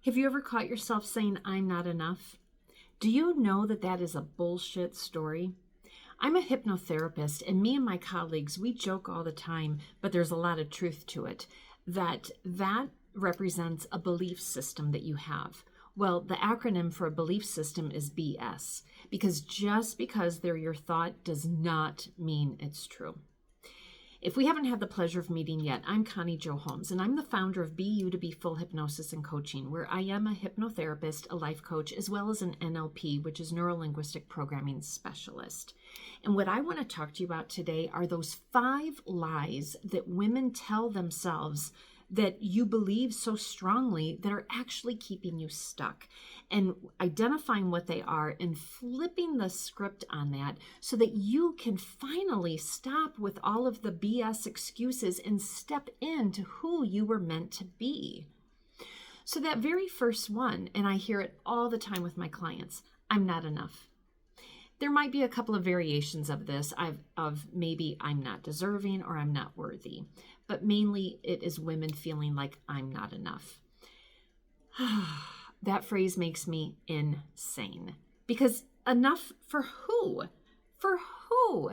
Have you ever caught yourself saying, I'm not enough? Do you know that that is a bullshit story? I'm a hypnotherapist, and me and my colleagues, we joke all the time, but there's a lot of truth to it, that represents a belief system that you have. Well, the acronym for a belief system is BS, because just because they're your thought does not mean it's true. If we haven't had the pleasure of meeting yet, I'm Connie Jo Holmes, and I'm the founder of Be You to Be Full Hypnosis and Coaching, where I am a hypnotherapist, a life coach, as well as an NLP, which is neuro-linguistic programming specialist. And what I want to talk to you about today are those 5 lies that women tell themselves that you believe so strongly that are actually keeping you stuck, and identifying what they are and flipping the script on that so that you can finally stop with all of the BS excuses and step into who you were meant to be. So that very first one, and I hear it all the time with my clients, I'm not enough. There might be a couple of variations of this, of maybe I'm not deserving or I'm not worthy, but mainly it is women feeling like I'm not enough. That phrase makes me insane, because enough for who? For who?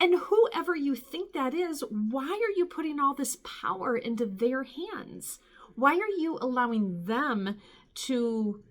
And whoever you think that is, why are you putting all this power into their hands? Why are you allowing them to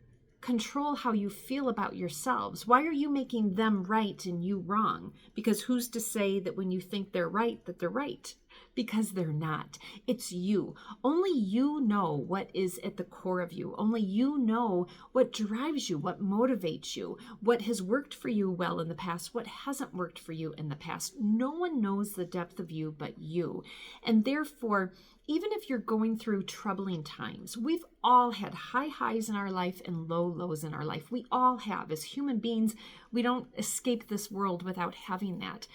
control how you feel about yourselves? Why are you making them right and you wrong? Because who's to say that when you think they're right, that they're right? Because they're not. It's you. Only you know what is at the core of you. Only you know what drives you, what motivates you, what has worked for you well in the past, what hasn't worked for you in the past. No one knows the depth of you but you. And therefore, even if you're going through troubling times, we've all had high highs in our life and low lows in our life. We all have. As human beings, we don't escape this world without having that.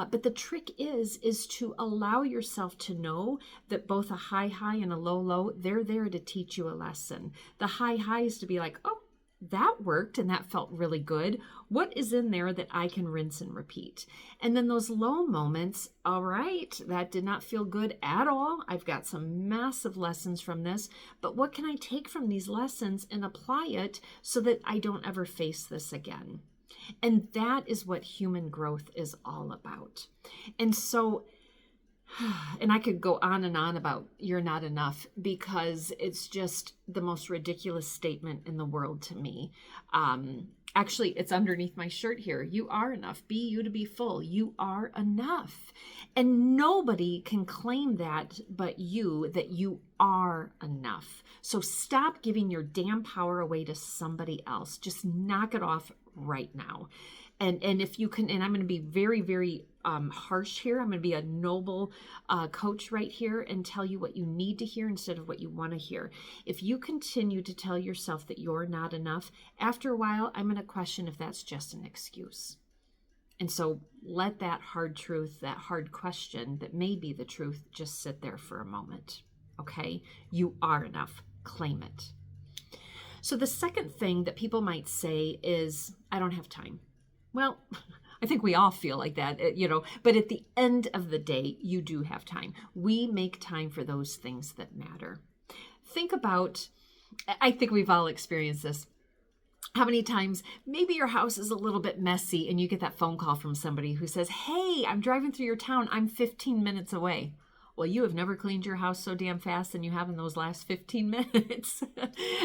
But the trick is to allow yourself to know that both a high high and a low low, they're there to teach you a lesson. The high high is to be like, oh, that worked and that felt really good. What is in there that I can rinse and repeat? And then those low moments, all right, that did not feel good at all. I've got some massive lessons from this, but what can I take from these lessons and apply it so that I don't ever face this again? And that is what human growth is all about. And so, and I could go on and on about you're not enough, because it's just the most ridiculous statement in the world to me. Actually, it's underneath my shirt here. You are enough. Be you to be full. You are enough. And nobody can claim that but you, that you are enough. So stop giving your damn power away to somebody else. Just knock it off right now. And if you can, and I'm going to be very, very harsh here. I'm going to be a noble coach right here and tell you what you need to hear instead of what you want to hear. If you continue to tell yourself that you're not enough, after a while, I'm going to question if that's just an excuse. And so let that hard truth, that hard question that may be the truth, just sit there for a moment. Okay? You are enough. Claim it. So the second thing that people might say is, I don't have time. Well, I think we all feel like that, but at the end of the day, you do have time. We make time for those things that matter. Think about, I think we've all experienced this. How many times maybe your house is a little bit messy and you get that phone call from somebody who says, hey, I'm driving through your town. I'm 15 minutes away. Well, you have never cleaned your house so damn fast than you have in those last 15 minutes.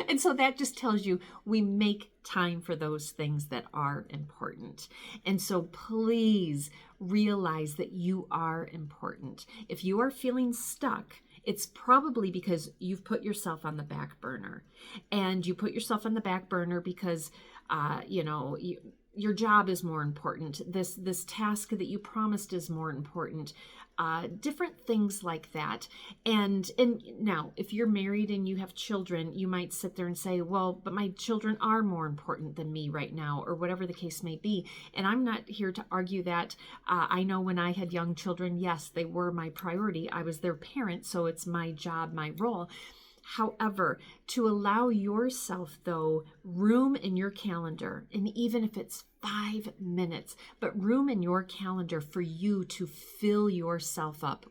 And so that just tells you we make time for those things that are important. And so please realize that you are important. If you are feeling stuck, it's probably because you've put yourself on the back burner. And you put yourself on the back burner because, your job is more important. This task that you promised is more important. Different things like that. And now, if you're married and you have children, you might sit there and say, well, but my children are more important than me right now, or whatever the case may be. And I'm not here to argue that. I know when I had young children, yes, they were my priority. I was their parent, so it's my job, my role. However, to allow yourself, though, room in your calendar, and even if it's 5 minutes, but room in your calendar for you to fill yourself up,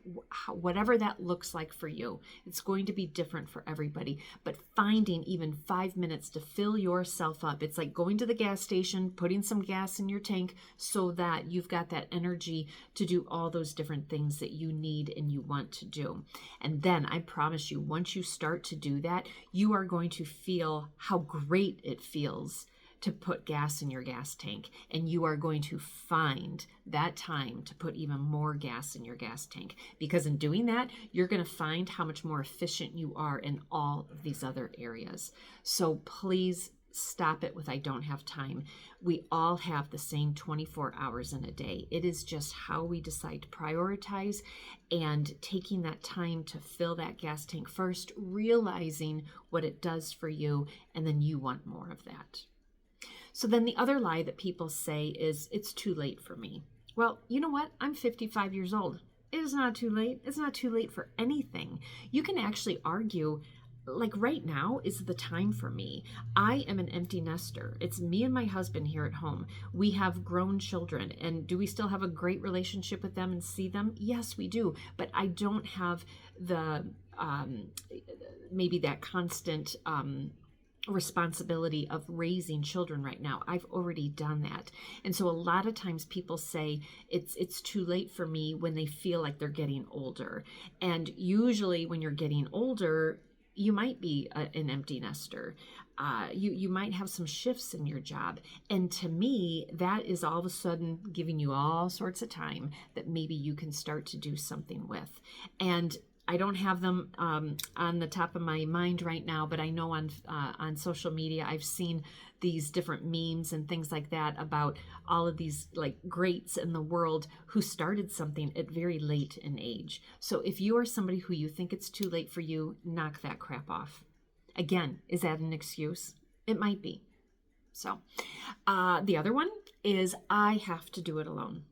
whatever that looks like for you. It's going to be different for everybody, but finding even 5 minutes to fill yourself up. It's like going to the gas station, putting some gas in your tank so that you've got that energy to do all those different things that you need and you want to do. And then I promise you, once you start to do that, you are going to feel how great it feels to put gas in your gas tank, and you are going to find that time to put even more gas in your gas tank, because in doing that, you're going to find how much more efficient you are in all of these other areas. So please stop it with "I don't have time." We all have the same 24 hours in a day. It is just how we decide to prioritize, and taking that time to fill that gas tank first, realizing what it does for you, and then you want more of that. So then the other lie that people say is, "It's too late for me." Well, you know what? I'm 55 years old. It is not too late. It's not too late for anything. You can actually argue, like, right now is the time for me. I am an empty nester. It's me and my husband here at home. We have grown children. And do we still have a great relationship with them and see them? Yes, we do. But I don't have the, maybe that constant, responsibility of raising children right now. I've already done that. And so a lot of times people say it's too late for me when they feel like they're getting older. And usually when you're getting older, you might be an empty nester. You might have some shifts in your job. And to me, that is all of a sudden giving you all sorts of time that maybe you can start to do something with. And I don't have them on the top of my mind right now, but I know on social media I've seen these different memes and things like that about all of these like greats in the world who started something at very late in age. So if you are somebody who you think it's too late for you, knock that crap off. Again, is that an excuse? It might be. So the other one is, "I have to do it alone."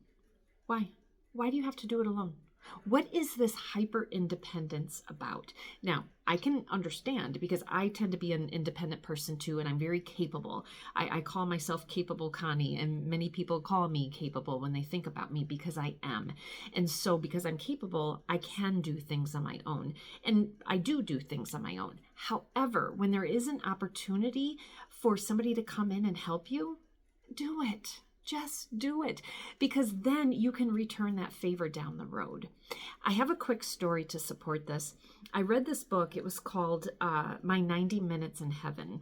Why? Why do you have to do it alone? What is this hyper independence about? Now, I can understand, because I tend to be an independent person too, and I'm very capable. I call myself Capable Connie, and many people call me capable when they think about me, because I am. And so because I'm capable, I can do things on my own. And I do things on my own. However, when there is an opportunity for somebody to come in and help you, do it. Just do it, because then you can return that favor down the road. I have a quick story to support this. I read this book. It was called My 90 Minutes in Heaven.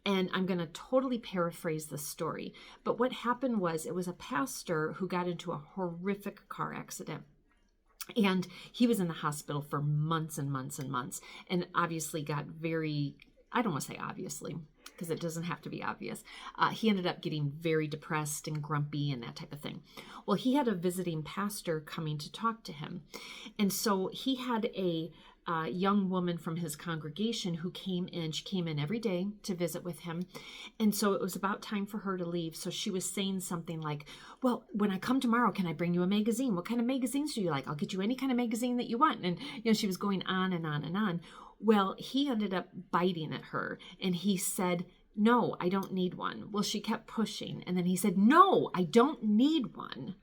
And I'm going to totally paraphrase the story. But what happened was, it was a pastor who got into a horrific car accident. And he was in the hospital for months and months and months. And obviously got very, I don't want to say obviously, because it doesn't have to be obvious. He ended up getting very depressed and grumpy and that type of thing. Well, he had a visiting pastor coming to talk to him. And so he had a young woman from his congregation who came in. She came in every day to visit with him. And so it was about time for her to leave. So she was saying something like, "Well, when I come tomorrow, can I bring you a magazine? What kind of magazines do you like? I'll get you any kind of magazine that you want." And, she was going on and on and on. Well, he ended up biting at her, and he said, "No, I don't need one." Well, she kept pushing, and then he said, "No, I don't need one."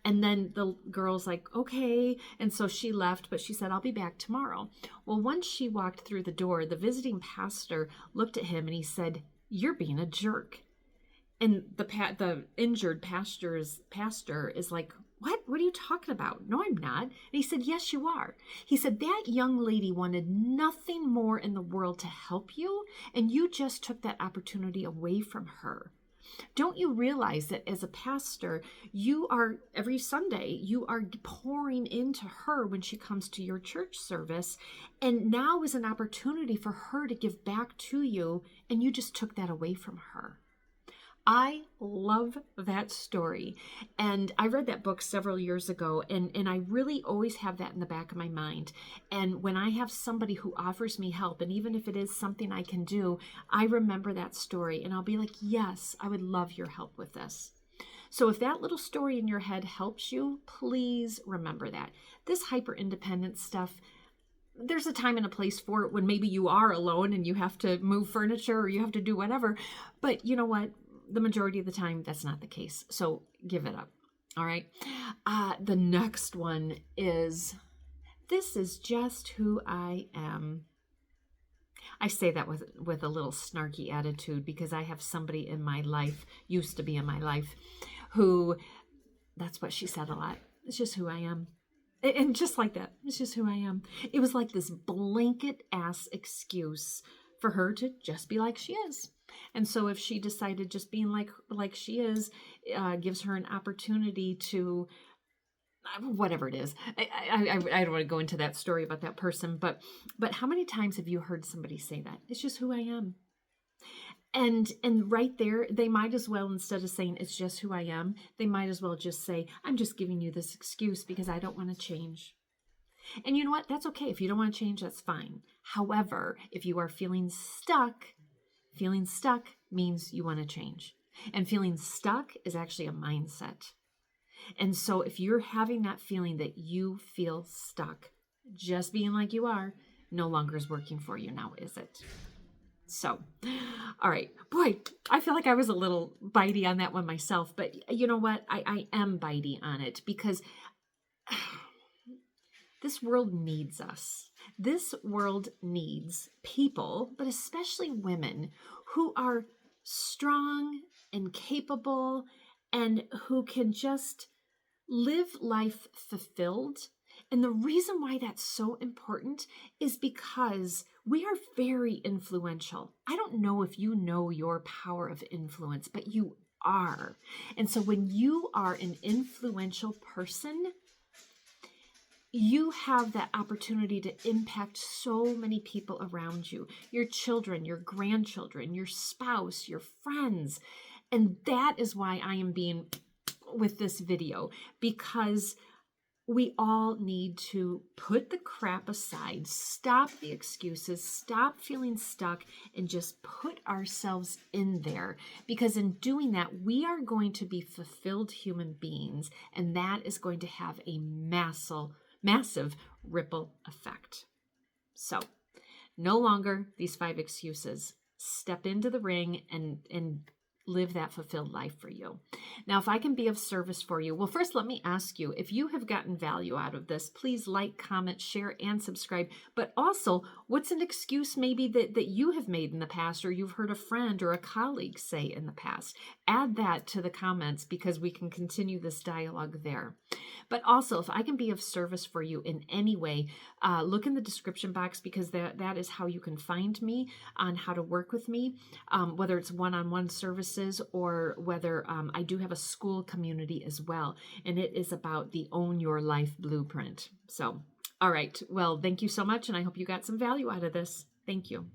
And then the girl's like, "Okay." And so she left, but she said, "I'll be back tomorrow." Well, once she walked through the door, the visiting pastor looked at him and he said, "You're being a jerk." And the injured pastor is like, "What? What are you talking about?" "No, I'm not." And he said, "Yes, you are." He said, "That young lady wanted nothing more in the world to help you, and you just took that opportunity away from her. Don't you realize that as a pastor, you are, every Sunday, you are pouring into her when she comes to your church service, and now is an opportunity for her to give back to you, and you just took that away from her." I love that story. And I read that book several years ago, and I really always have that in the back of my mind. And when I have somebody who offers me help, and even if it is something I can do, I remember that story and I'll be like, "Yes, I would love your help with this." So if that little story in your head helps you, please remember that. This hyper independent stuff, there's a time and a place for it when maybe you are alone and you have to move furniture or you have to do whatever. But you know what? the majority of the time, that's not the case. So give it up. All right. The next one is, this is just who I am. I say that with a little snarky attitude because I have somebody in my life, used to be in my life, who, that's what she said a lot. It's just who I am. And just like that, it's just who I am. It was like this blanket ass excuse for her to just be like she is. And so if she decided just being like she is, gives her an opportunity to, whatever it is. I don't want to go into that story about that person, but how many times have you heard somebody say that? It's just who I am. And right there, they might as well, instead of saying it's just who I am, they might as well just say, I'm just giving you this excuse because I don't want to change. And you know what? That's okay. If you don't want to change, that's fine. However, if you are feeling stuck means you want to change. And feeling stuck is actually a mindset. And so if you're having that feeling that you feel stuck, just being like you are no longer is working for you now, is it? So, all right. Boy, I feel like I was a little bitey on that one myself, but you know what? I am bitey on it because this world needs us. This world needs people, but especially women who are strong and capable and who can just live life fulfilled. And the reason why that's so important is because we are very influential. I don't know if you know your power of influence, but you are. And so when you are an influential person, you have that opportunity to impact so many people around you, your children, your grandchildren, your spouse, your friends. And that is why I am being with this video, because we all need to put the crap aside, stop the excuses, stop feeling stuck, and just put ourselves in there. Because in doing that, we are going to be fulfilled human beings, and that is going to have a massive ripple effect. So, no longer these 5 excuses. Step into the ring and live that fulfilled life for you. Now, if I can be of service for you, well, first let me ask you, if you have gotten value out of this, please like, comment, share, and subscribe. But also, what's an excuse maybe that you have made in the past, or you've heard a friend or a colleague say in the past? Add that to the comments because we can continue this dialogue there. But also, if I can be of service for you in any way, look in the description box because that is how you can find me on how to work with me, whether it's one-on-one services or whether I do have a school community as well. And it is about the Own Your Life Blueprint. So, all right. Well, thank you so much. And I hope you got some value out of this. Thank you.